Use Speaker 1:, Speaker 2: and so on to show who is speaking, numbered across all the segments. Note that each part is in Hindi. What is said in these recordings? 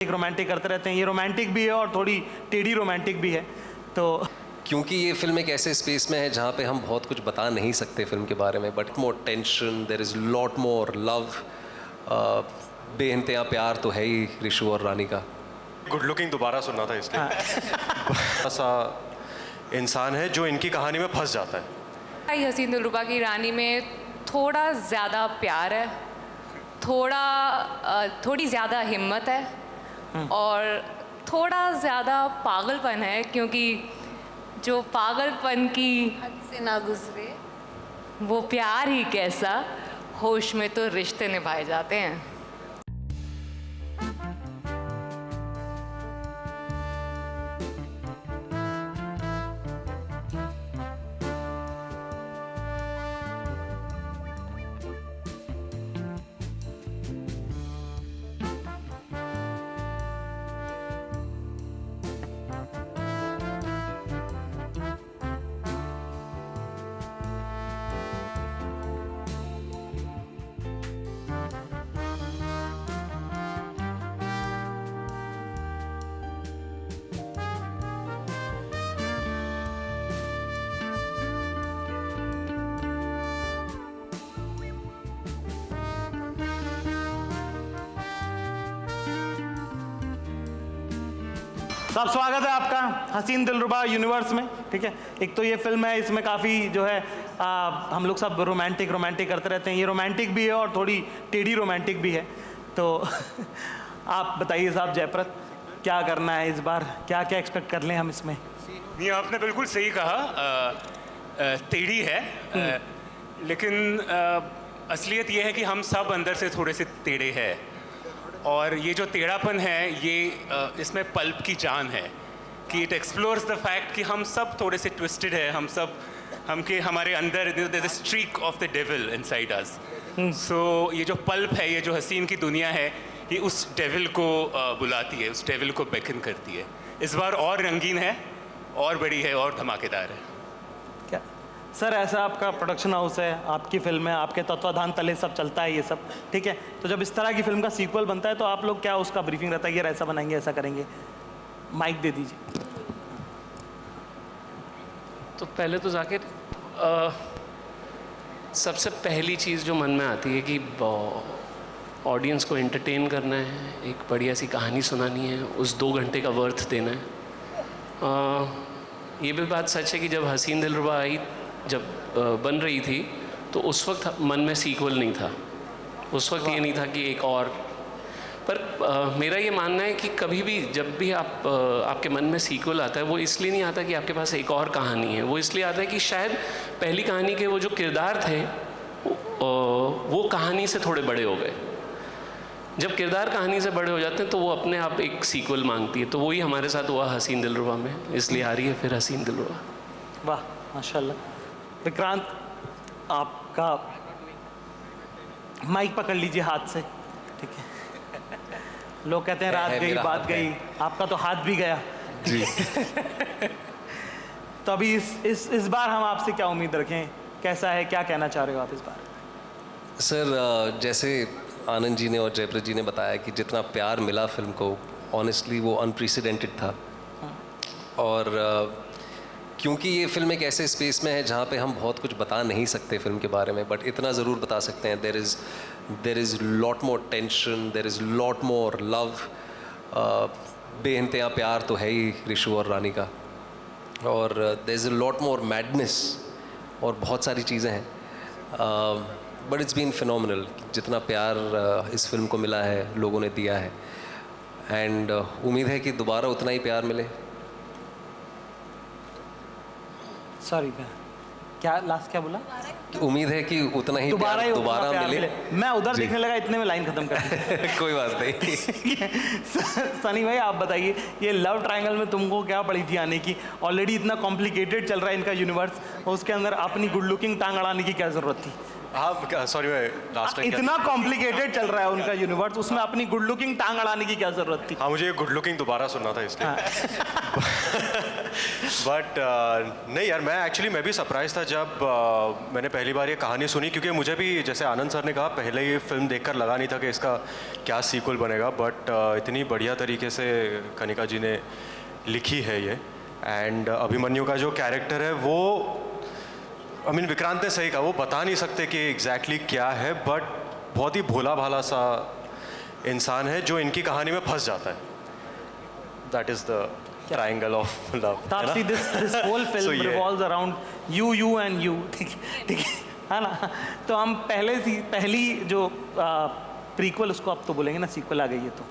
Speaker 1: एक रोमांटिक करते रहते हैं, ये रोमांटिक भी है और थोड़ी टेढ़ी रोमांटिक भी है। तो
Speaker 2: क्योंकि ये फिल्म एक ऐसे स्पेस में है जहाँ पे हम बहुत कुछ बता नहीं सकते फिल्म के बारे में, but more tension, there is lot more love, बेइंतहा प्यार तो है ही ऋषु और रानी का।
Speaker 3: गुड लुकिंग दोबारा सुनना था इसलिए। ऐसा इंसान है जो इनकी कहानी में फंस जाता है।
Speaker 4: हसीन दिलरुबा की रानी में थोड़ा ज़्यादा प्यार है, थोड़ी ज़्यादा हिम्मत है और थोड़ा ज़्यादा पागलपन है, क्योंकि जो पागलपन की
Speaker 5: हद से ना गुजरे
Speaker 4: वो प्यार ही कैसा, होश में तो रिश्ते निभाए जाते हैं।
Speaker 1: सब स्वागत है आपका हसीन दिलरुबा यूनिवर्स में। ठीक है, एक तो ये फिल्म है, इसमें काफ़ी जो है हम लोग सब रोमांटिक करते रहते हैं, ये रोमांटिक भी है और थोड़ी टेढ़ी रोमांटिक भी है। तो आप बताइए साहब जयप्रत, क्या करना है इस बार, क्या क्या एक्सपेक्ट कर लें हम इसमें?
Speaker 6: नहीं, आपने बिल्कुल सही कहा, टेढ़ी है, लेकिन असलियत ये है कि हम सब अंदर से थोड़े से टेढ़े हैं, और ये जो टेढ़ापन है ये इसमें पल्प की जान है कि इट एक्सप्लोर्स द फैक्ट कि हम सब थोड़े से ट्विस्टेड है, हमारे अंदर there is a streak of the devil inside us. So ये जो पल्प है, ये जो हसीन की दुनिया है, ये उस डेविल को बुलाती है, उस डेविल को बेकन करती है। इस बार और रंगीन है, और बड़ी है, और धमाकेदार है।
Speaker 1: क्या सर, ऐसा आपका प्रोडक्शन हाउस है, आपकी फिल्म है, आपके तत्वाधान तले सब चलता है ये सब, ठीक है, तो जब इस तरह की फिल्म का सीक्वल बनता है तो आप लोग क्या उसका ब्रीफिंग रहता है, यार ऐसा बनाएंगे, ऐसा करेंगे? माइक दे दीजिए।
Speaker 7: तो पहले तो जाकिर, सबसे पहली चीज़ जो मन में आती है कि ऑडियंस को एंटरटेन करना है, एक बढ़िया सी कहानी सुनानी है, उस 2 घंटे का वर्थ देना है। ये भी बात सच है कि जब हसीन दिलरुबा आई, जब बन रही थी, तो उस वक्त मन में सीक्वल नहीं था, उस वक्त ये नहीं था कि एक और, पर मेरा ये मानना है कि कभी भी जब भी आपके मन में सीक्वल आता है, वो इसलिए नहीं आता कि आपके पास एक और कहानी है, वो इसलिए आता है कि शायद पहली कहानी के वो जो किरदार थे वो कहानी से थोड़े बड़े हो गए। जब किरदार कहानी से बड़े हो जाते हैं तो वो अपने आप एक सीक्वल मांगती है, तो वही हमारे साथ हुआ हसीन दिलरुबा में, इसलिए आ रही है फिर हसीन दिलरुबा।
Speaker 1: वाह माशाल्लाह। विक्रांत, आपका माइक पकड़ लीजिए हाथ से, ठीक है। लोग कहते हैं रात गई बात गई, आपका तो हाथ भी गया जी। तो अभी इस बार हम आपसे क्या उम्मीद रखें, कैसा है, क्या कहना चाह रहे हो आप इस बार?
Speaker 2: सर, जैसे आनंद जी ने और जयप्रत जी ने बताया कि जितना प्यार मिला फिल्म को, ऑनेस्टली वो अनप्रेसिडेंटेड था। और क्योंकि ये फिल्म एक ऐसे स्पेस में है जहाँ पे हम बहुत कुछ बता नहीं सकते फिल्म के बारे में, बट इतना ज़रूर बता सकते हैं, there is lot more tension, there is lot more love, बेइंतहा प्यार तो है ही ऋषु और रानी का, और there is lot more madness, और बहुत सारी चीज़ें हैं, बट इट्स बीन फिनोमिनल जितना प्यार इस फिल्म को मिला है, लोगों ने दिया है, एंड उम्मीद है कि दोबारा उतना ही प्यार मिले।
Speaker 1: सॉरी क्या लास्ट क्या बोला?
Speaker 2: उम्मीद है कि उतना ही
Speaker 1: दोबारा
Speaker 2: मिले।
Speaker 1: मैं उधर देखने लगा, इतने में लाइन खत्म कर दी।
Speaker 2: कोई बात नहीं।
Speaker 1: सनी भाई आप बताइए, ये लव ट्रायंगल में तुमको क्या पड़ी थी आने की? ऑलरेडी इतना कॉम्प्लिकेटेड चल रहा है इनका यूनिवर्स, और उसके अंदर अपनी गुड लुकिंग टांग अड़ाने की क्या ज़रूरत थी?
Speaker 3: हाँ सॉरी मैं लास्ट टाइम
Speaker 1: इतना कॉम्प्लिकेटेड चल रहा है उनका यूनिवर्स, उसमें अपनी गुड लुकिंग टांग अड़ाने की क्या जरूरत थी?
Speaker 3: हाँ मुझे ये गुड लुकिंग दोबारा सुनना था इसलिए बट नहीं यार, मैं भी सरप्राइज था जब मैंने पहली बार ये कहानी सुनी, क्योंकि मुझे भी जैसे आनंद सर ने कहा पहले ये फिल्म देखकर लगा नहीं था कि इसका क्या सीक्वल बनेगा, बट इतनी बढ़िया तरीके से कनिका जी ने लिखी है ये। एंड अभिमन्यु का जो कैरेक्टर है वो विक्रांत ने सही कहा, वो बता नहीं सकते कि एग्जैक्टली क्या है, बट बहुत ही भोला भाला सा इंसान है जो इनकी कहानी में फंस जाता है। That is the triangle of love.
Speaker 1: Taapsee, this whole film revolves around you and you, ठीक है ना? तो हम पहली जो प्रीक्वल, उसको अब तो बोलेंगे ना, सीक्वल आ गई है तो,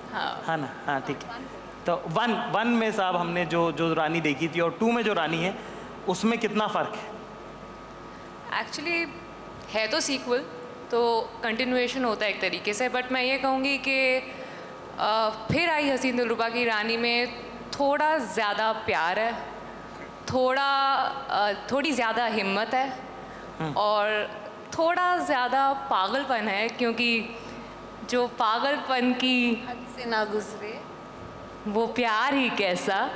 Speaker 1: हाँ ना, हाँ ठीक है। तो वन में साहब हमने जो रानी देखी थी और 2 में जो रानी है उसमें कितना फ़र्क है?
Speaker 4: एक्चुअली है तो सीक्वल, तो कंटिन्यूएशन होता है एक तरीके से, बट मैं ये कहूँगी कि फिर आई हसीन दिलरुबा की रानी में थोड़ा ज़्यादा प्यार है, थोड़ी ज़्यादा हिम्मत है और थोड़ा ज़्यादा पागलपन है, क्योंकि जो पागलपन की
Speaker 5: हद से ना गुजरे
Speaker 4: वो प्यार ही कैसा,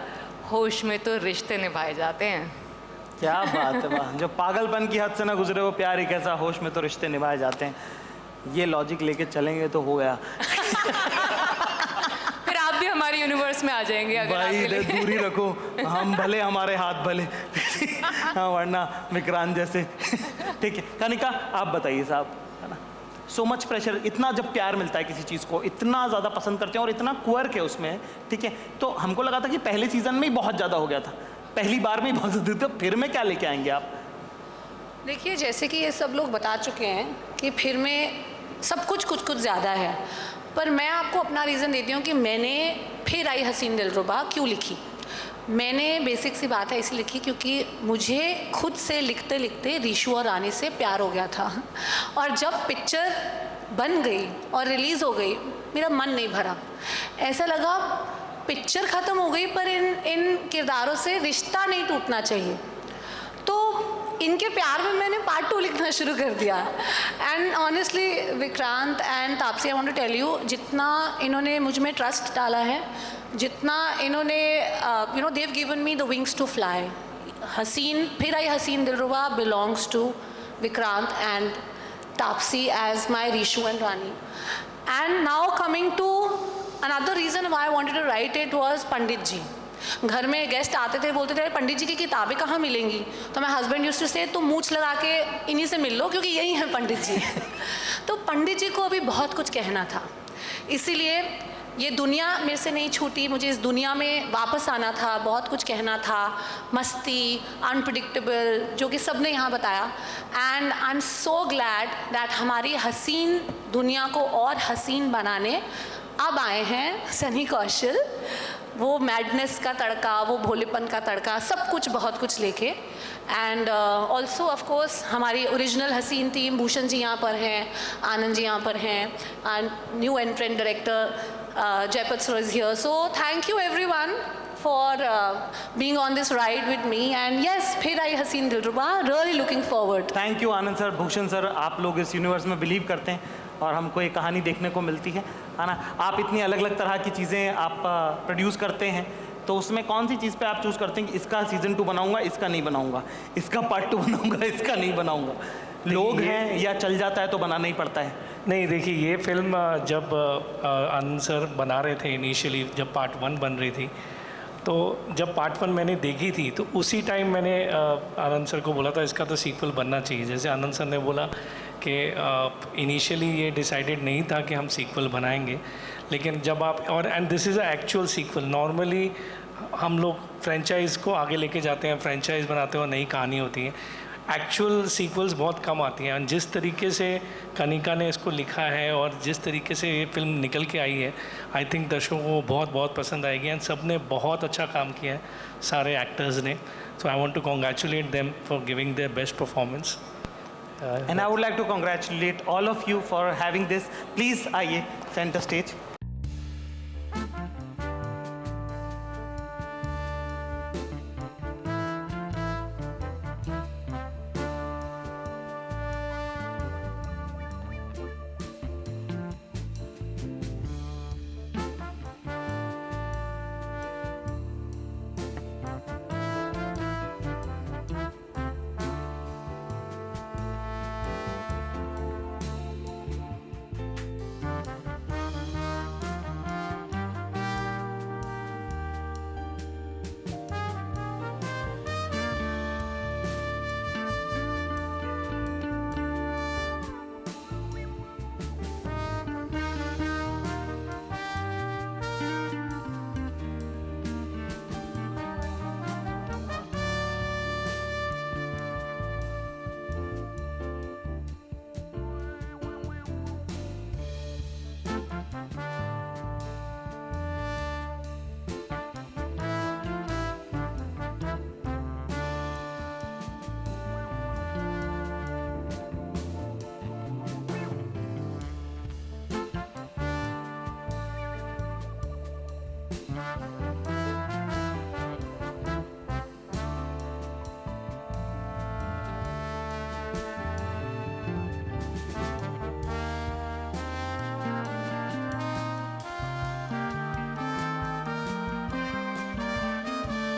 Speaker 4: होश में तो रिश्ते निभाए जाते हैं।
Speaker 1: क्या बात है, वाह! जो पागलपन की हद से ना गुजरे वो प्यार ही कैसा, होश में तो रिश्ते निभाए जाते हैं। ये लॉजिक लेके चलेंगे तो हो गया।
Speaker 4: फिर आप भी हमारे यूनिवर्स में आ जाएंगे अगर
Speaker 1: भाई
Speaker 4: आपके लिए।
Speaker 1: दूरी रखो, हम भले हमारे हाथ भले हाँ, वरना विक्रांत जैसे ठीक है। कनिका आप बताइए साहब, है ना, सो मच प्रेशर, इतना जब प्यार मिलता है किसी चीज़ को, इतना ज़्यादा पसंद करते हैं और इतना क्वर्क है उसमें, ठीक है, तो हमको लगा था कि पहले सीजन में ही बहुत ज़्यादा हो गया था, पहली बार में ही बहुत ज़्यादा, तो फिर में क्या लेके आएंगे आप?
Speaker 5: देखिए, जैसे कि ये सब लोग बता चुके हैं कि फिर में सब कुछ ज़्यादा है, पर मैं आपको अपना रीज़न देती हूँ कि मैंने फिर आई हसीन दिलरुबा क्यों लिखी। मैंने बेसिक सी बात है इसलिए लिखी क्योंकि मुझे खुद से लिखते लिखते रीशु और रानी से प्यार हो गया था, और जब पिक्चर बन गई और रिलीज़ हो गई मेरा मन नहीं भरा। ऐसा लगा पिक्चर ख़त्म हो गई पर इन किरदारों से रिश्ता नहीं टूटना चाहिए, तो इनके प्यार में मैंने पार्ट 2 लिखना शुरू कर दिया। And honestly Vikrant and Taapsee, I want to tell you, जितना इन्होंने मुझ में ट्रस्ट डाला है, जितना इन्होंने they've given me the wings to fly. Haseen, Phir Aayi Haseen Dillruba belongs to Vikrant and Taapsee as my Rishu and Rani. And now coming to another reason why I wanted to write it was Pandit ji. घर में गेस्ट आते थे, बोलते थे पंडित जी की किताबें कहाँ मिलेंगी, तो मैं हस्बैंड यूज्ड टू से तुम मूंछ लगा के इन्हीं से मिल लो क्योंकि यही है पंडित जी। तो पंडित जी को अभी बहुत कुछ कहना था, इसीलिए ये दुनिया मेरे से नहीं छूटी, मुझे इस दुनिया में वापस आना था, बहुत कुछ कहना था, मस्ती, अनप्रिडिक्टेबल, जो कि सबने यहाँ बताया। And I am so glad that हमारी हसीन दुनिया को और हसीन बनाने अब आए हैं सनी कौशल। वो मैडनेस का तड़का, वो भोलेपन का तड़का, सब कुछ बहुत कुछ लेके। एंड ऑल्सो ऑफ कोर्स हमारी ओरिजिनल हसीन टीम, भूषण जी यहाँ पर हैं, आनंद जी यहाँ पर हैं, and new entrant director Jaypat sir is here. So thank you everyone for being on this ride with me, and yes, फिर आई हसीन दिलरुबा, really looking forward।
Speaker 1: Thank you Anand sir, Bhushan sir, आप लोग इस यूनिवर्स में बिलीव करते हैं और हमको एक कहानी देखने को मिलती है ना। आप इतनी अलग अलग तरह की चीज़ें आप प्रोड्यूस करते हैं, तो उसमें कौन सी चीज़ पे आप चूज़ करते हैं कि इसका सीज़न 2 बनाऊंगा, इसका नहीं बनाऊंगा, इसका पार्ट 2 बनाऊंगा, इसका नहीं बनाऊंगा? लोग हैं या चल जाता है तो बनाना ही पड़ता है?
Speaker 8: नहीं, देखिए, ये फिल्म जब आनंद सर बना रहे थे इनिशियली, जब पार्ट 1 बन रही थी, तो जब पार्ट 1 मैंने देखी थी तो उसी टाइम मैंने आनंद सर को बोला था इसका तो सीक्वल बनना चाहिए। जैसे आनंद सर ने बोला कि इनिशियली ये डिसाइडेड नहीं था कि हम सीक्वल बनाएंगे, लेकिन जब आप और and this is a actual sequel. Normally हम लोग फ्रेंचाइज़ को आगे लेके जाते हैं, फ्रेंचाइज़ बनाते हैं और नई कहानी होती है। एक्चुअल सीक्वल्स बहुत कम आती हैं। जिस तरीके से कनिका ने इसको लिखा है और जिस तरीके से ये फिल्म निकल के आई है, आई थिंक दर्शकों को बहुत बहुत पसंद आएगी। एंड सब ने बहुत अच्छा काम किया है, सारे एक्टर्स ने। So I want to congratulate them for giving their best performance.
Speaker 1: And I would like to congratulate all of you for having this. Please आइए सेंटर स्टेज। है।